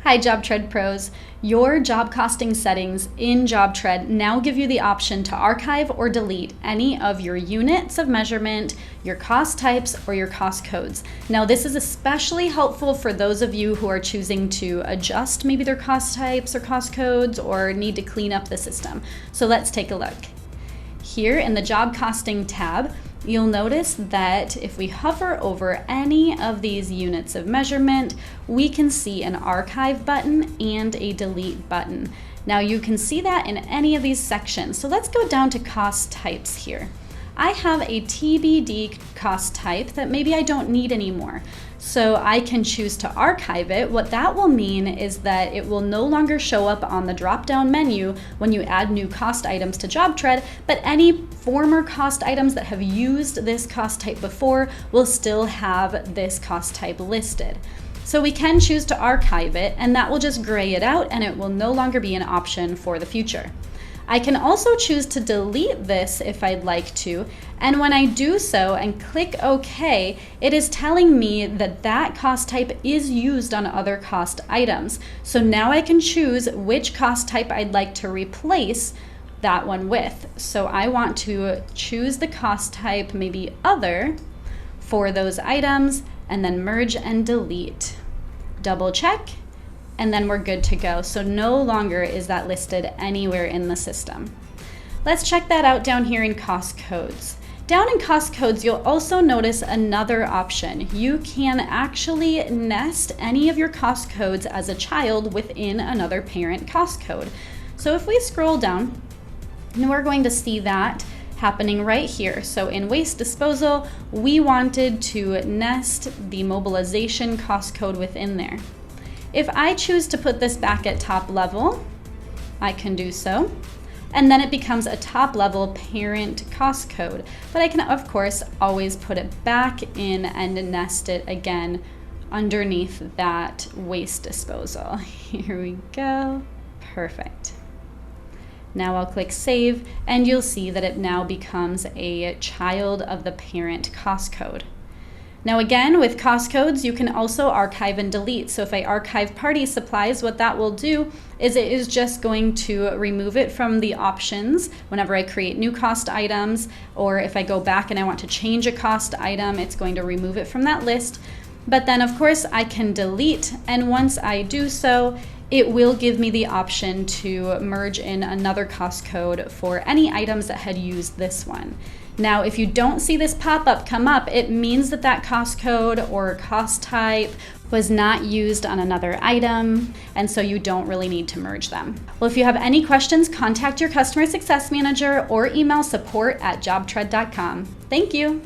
Hi JobTread pros. Your job costing settings in JobTread now give you the option to archive or delete any of your units of measurement, your cost types, or your cost codes. Now this is especially helpful for those of you who are choosing to adjust maybe their cost types or cost codes or need to clean up the system. So let's take a look. Here in the job costing tab, you'll notice that if we hover over any of these units of measurement, we can see an archive button and a delete button. Now you can see that in any of these sections. So let's go down to cost types here. I have a TBD cost type that maybe I don't need anymore. So I can choose to archive it. What that will mean is that it will no longer show up on the drop-down menu when you add new cost items to JobTread, but any former cost items that have used this cost type before will still have this cost type listed. So we can choose to archive it, and that will just gray it out and it will no longer be an option for the future. I can also choose to delete this if I'd like to, and when I do so and click OK, it is telling me that that cost type is used on other cost items. So now I can choose which cost type I'd like to replace that one with. So I want to choose the cost type, maybe other, for those items, and then merge and delete. Double check. And then we're good to go. So no longer is that listed anywhere in the system. Let's check that out down here in cost codes. Down in cost codes, you'll also notice another option. You can actually nest any of your cost codes as a child within another parent cost code. So if we scroll down, we're going to see that happening right here. So in waste disposal, we wanted to nest the mobilization cost code within there. If I choose to put this back at top level, I can do so. And then it becomes a top level parent cost code. But I can, of course, always put it back in and nest it again underneath that waste disposal. Here we go. Perfect. Now I'll click save, and you'll see that it now becomes a child of the parent cost code. Now again, with cost codes, you can also archive and delete. So if I archive party supplies, what that will do is it is just going to remove it from the options whenever I create new cost items, or if I go back and I want to change a cost item, it's going to remove it from that list. But then of course I can delete, and once I do so, it will give me the option to merge in another cost code for any items that had used this one. Now, if you don't see this pop-up come up, it means that that cost code or cost type was not used on another item, and so you don't really need to merge them. Well, if you have any questions, contact your customer success manager or email support@jobtread.com. Thank you.